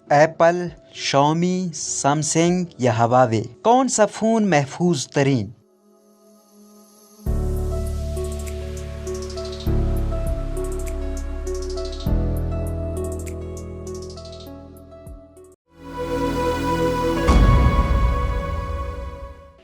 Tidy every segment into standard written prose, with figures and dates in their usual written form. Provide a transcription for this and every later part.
Apple, شامی، Samsung یا Huawei, کون سا فون محفوظ ترین؟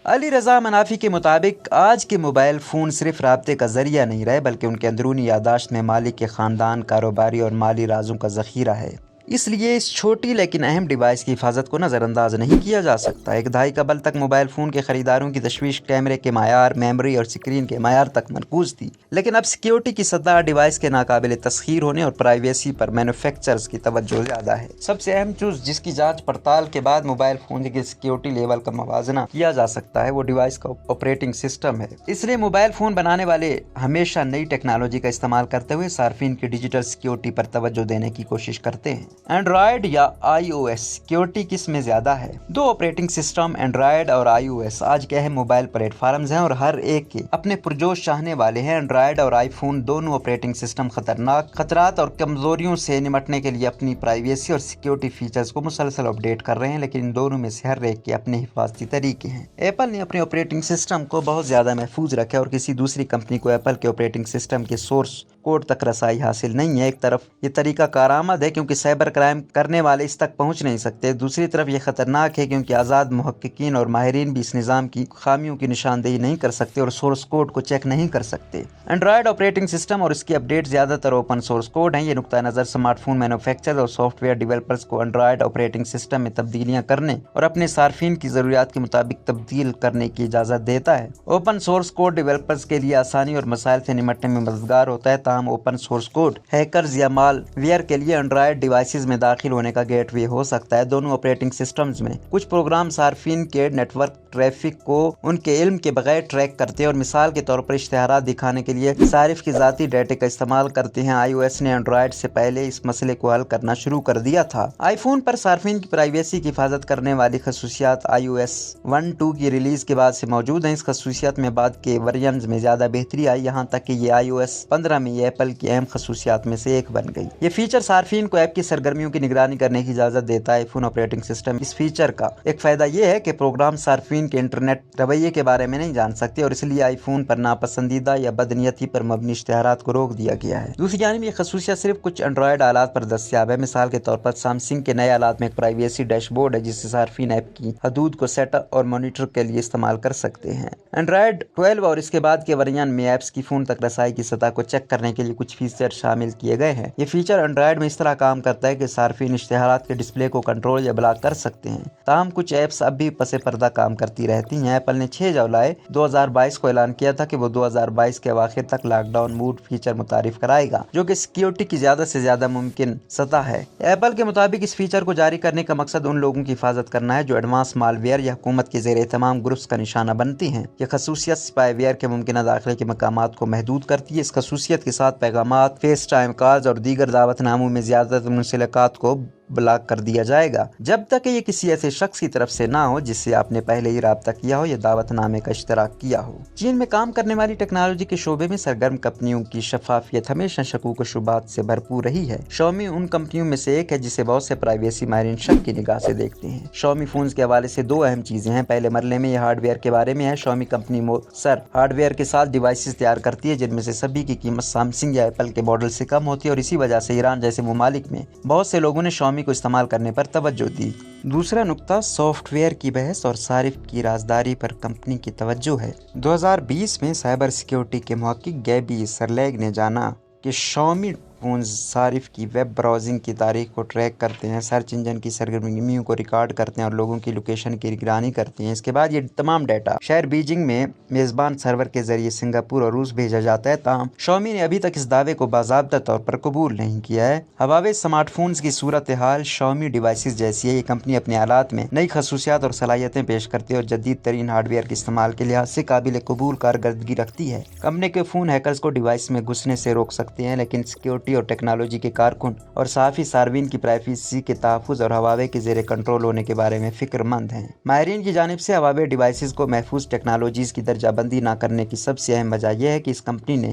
علی رضا منافی کے مطابق آج کے موبائل فون صرف رابطے کا ذریعہ نہیں رہے بلکہ ان کے اندرونی یادداشت میں مالک کے خاندان، کاروباری اور مالی رازوں کا ذخیرہ ہے۔ اس لیے اس چھوٹی لیکن اہم ڈیوائس کی حفاظت کو نظر انداز نہیں کیا جا سکتا۔ ایک دہائی قبل تک موبائل فون کے خریداروں کی تشویش کیمرے کے معیار، میموری اور اسکرین کے معیار تک مرکوز تھی، لیکن اب سیکیورٹی کی سطح، ڈیوائس کے ناقابل تسخیر ہونے اور پرائیویسی پر مینوفیکچررز کی توجہ زیادہ ہے۔ سب سے اہم چیز جس کی جانچ پڑتال کے بعد موبائل فون کے سیکیورٹی لیول کا موازنہ کیا جا سکتا ہے وہ ڈیوائس کا آپریٹنگ سسٹم ہے۔ اس لیے موبائل فون بنانے والے ہمیشہ نئی ٹیکنالوجی کا استعمال کرتے ہوئے صارفین کی ڈیجیٹل سیکیورٹی پر توجہ دینے کی کوشش کرتے ہیں۔ اینڈرائڈ یا آئی او ایس سیکیورٹی کس میں زیادہ ہے؟ دو آپریٹنگ سسٹم اینڈرائڈ اور آئی او ایس آج کے اہم موبائل پلیٹ فارمز ہیں اور ہر ایک کے اپنے پرجوش چاہنے والے ہیں۔ اینڈرائڈ اور آئی فون دونوں آپریٹنگ سسٹم خطرناک خطرات اور کمزوریوں سے نمٹنے کے لیے اپنی پرائیویسی اور سیکیورٹی فیچرز کو مسلسل اپڈیٹ کر رہے ہیں، لیکن ان دونوں میں سے ہر ایک کے اپنے حفاظتی طریقے ہیں۔ ایپل نے اپنے آپریٹنگ سسٹم کو بہت زیادہ محفوظ رکھا اور کسی دوسری کمپنی کو ایپل کے آپریٹنگ سسٹم کے سورس کوڈ تک رسائی حاصل نہیں ہے۔ ایک طرف یہ طریقہ کارآمد ہے کیونکہ سائبر کرائم کرنے والے اس تک پہنچ نہیں سکتے، دوسری طرف یہ خطرناک ہے کیونکہ آزاد محققین اور ماہرین بھی اس نظام کی خامیوں کی نشاندہی نہیں کر سکتے اور سورس کوڈ کو چیک نہیں کر سکتے۔ اینڈرائڈ آپریٹنگ سسٹم اور اس کی اپڈیٹ زیادہ تر اوپن سورس کوڈ ہیں۔ یہ نقطہ نظر اسمارٹ فون مینوفیکچرر اور سافٹ ویئر ڈیولپرز کو اینڈرائڈ آپریٹنگ سسٹم میں تبدیلیاں کرنے اور اپنے صارفین کی ضروریات کے مطابق تبدیل کرنے کی اجازت دیتا ہے۔ اوپن سورس کوڈ ڈیولپرز کے لیے آسانی اور مسائل سے نمٹنے میں مددگار ہوتا ہے، تاہم اوپن سورس کوڈ ہیکرز یا مال ویئر کے لیے اینڈرائڈ ڈیوائسز میں داخل ہونے کا گیٹ وے ہو سکتا ہے۔ دونوں آپریٹنگ سسٹمز میں کچھ پروگرام صارفین کے نیٹ ورک ٹریفک کو ان کے علم کے بغیر ٹریک کرتے ہیں اور مثال کے طور پر اشتہارات دکھانے کے لیے صارف کی ذاتی ڈیٹا کا استعمال کرتے ہیں۔ آئی او ایس نے اینڈرائڈ سے پہلے اس مسئلے کو حل کرنا شروع کر دیا تھا۔ آئی فون پر صارفین کی پرائیویسی کی حفاظت کرنے والی خصوصیات آئی او ایس 1.2 کی ریلیز کے بعد سے موجود ہیں۔ اس خصوصیت میں بعد کے ورژنز میں زیادہ بہتری آئی، یہاں تک کہ یہ آئی او ایس 15 میں یہ ایپل کی اہم خصوصیات میں سے ایک بن گئی۔ یہ فیچر صارفین کو ایپ کی سرگرمیوں کی نگرانی کرنے کی اجازت دیتا ہے۔ آئی فون آپریٹنگ سسٹم اس فیچر کا ایک فائدہ یہ ہے کہ پروگرام صارفین کے انٹرنیٹ رویے کے بارے میں نہیں جان سکتے اور اس لیے آئی فون پر ناپسندیدہ یا بدنیتی پر مبنی اشتہارات کو روک دیا گیا ہے۔ دوسری جانب یہ خصوصیت صرف کچھ اینڈرائڈ آلات پر دستیاب ہے۔ مثال کے طور پر سیمسنگ کے نئے آلات میں ایک پرائیویسی ڈیش بورڈ ہے جس سے صارفین ایپ کی حدود کو سیٹ اور مانیٹر کے لیے استعمال کر سکتے ہیں۔ اینڈرائڈ 12 اور اس کے بعد کے ورژن میں ایپس کی فون تک رسائی کی سطح کو چیک کرنے کے لیے کچھ فیچر شامل کیے گئے ہیں۔ یہ فیچر اینڈرائڈ میں اس طرح کام کرتا ہے کہ صارفین اشتہارات کے ڈسپلے کو کنٹرول یا بلاک کر سکتے ہیں، تاہم کچھ ایپس اب بھی پس پردہ کام کرتی رہتی ہیں۔ ایپل نے 6 جولائی 2022 کو اعلان کیا تھا کہ وہ 2022 کے اواخر تک لاک ڈاؤن موڈ فیچر متعارف کرائے گا، جو کہ سیکیورٹی کی زیادہ سے زیادہ ممکن سطح ہے۔ ایپل کے مطابق اس فیچر کو جاری کرنے کا مقصد ان لوگوں کی حفاظت کرنا ہے جو ایڈوانس مال ویئر یا حکومت کے زیر اہتمام گروپس کا نشانہ بنتی ہیں۔ یہ خصوصیت اسپائی ویئر کے ممکنہ داخلے کے مقامات کو محدود کرتی ہے۔ اس خصوصیت کے ساتھ پیغامات، فیس ٹائم کالز اور دیگر دعوت ناموں میں زیادہ تر منسلکات کو بلاک کر دیا جائے گا جب تک کہ یہ کسی ایسے شخص کی طرف سے نہ ہو جس سے آپ نے پہلے ہی رابطہ کیا ہو یا دعوت نامے کا اشتراک کیا ہو۔ چین میں کام کرنے والی ٹیکنالوجی کے شعبے میں سرگرم کمپنیوں کی شفافیت ہمیشہ شکوک و شبہات سے بھرپور رہی ہے۔ شامی ان کمپنیوں میں سے ایک ہے جسے بہت سے پرائیویسی ماہرین شک کی نگاہ سے دیکھتے ہیں۔ شامی فونز کے حوالے سے 2 اہم چیزیں ہیں۔ پہلے مرحلے میں یہ ہارڈ ویئر کے بارے میں ہے۔ شامی کمپنی مؤثر ہارڈ ویئر کے ساتھ ڈیوائسز تیار کرتی ہے جن میں سے سبھی کی قیمت سیمسنگ یا ایپل کے ماڈل سے کم ہوتی ہے اور اسی وجہ سے ایران جیسے ممالک میں بہت سے لوگوں نے شامی کو استعمال کرنے پر توجہ دی۔ دوسرا نقطہ سافٹ ویئر کی بحث اور صارف کی رازداری پر کمپنی کی توجہ ہے۔ 2020 میں سائبر سیکیورٹی کے محقق گیبی سرلیگ نے جانا کہ شامی فونز صارف کی ویب براؤزنگ کی تاریخ کو ٹریک کرتے ہیں، سرچ انجن کی سرگرمیوں کو ریکارڈ کرتے ہیں اور لوگوں کی لوکیشن کی نگرانی کرتے ہیں۔ اس کے بعد یہ تمام ڈیٹا شہر بیجنگ میں میزبان سرور کے ذریعے سنگاپور اور روس بھیجا جاتا ہے، تاہم شامی نے ابھی تک اس دعوے کو باضابطہ طور پر قبول نہیں کیا ہے۔ ہواوے اسمارٹ فونز کی صورتحال شامی ڈیوائسز جیسی ہے۔ یہ کمپنی اپنے آلات میں نئی خصوصیات اور صلاحیتیں پیش کرتی ہے اور جدید ترین ہارڈ ویئر کے استعمال کے لحاظ سے قابل قبول کارکردگی رکھتی ہے۔ کمپنی کے فون ہیکرز کو ڈیوائس میں گھسنے سے روک سکتے ہیں، لیکن سیکیورٹی اور ٹیکنالوجی کے کارکن اور صحافی صارفین کی پرائیویسی کے تحفظ اور ہواوے کے زیر کنٹرول ہونے کے بارے میں فکر مند ہیں۔ ماہرین کی جانب سے ہواوے ڈیوائسز کو محفوظ ٹیکنالوجیز کی درجہ بندی نہ کرنے کی سب سے اہم وجہ یہ ہے کہ اس کمپنی نے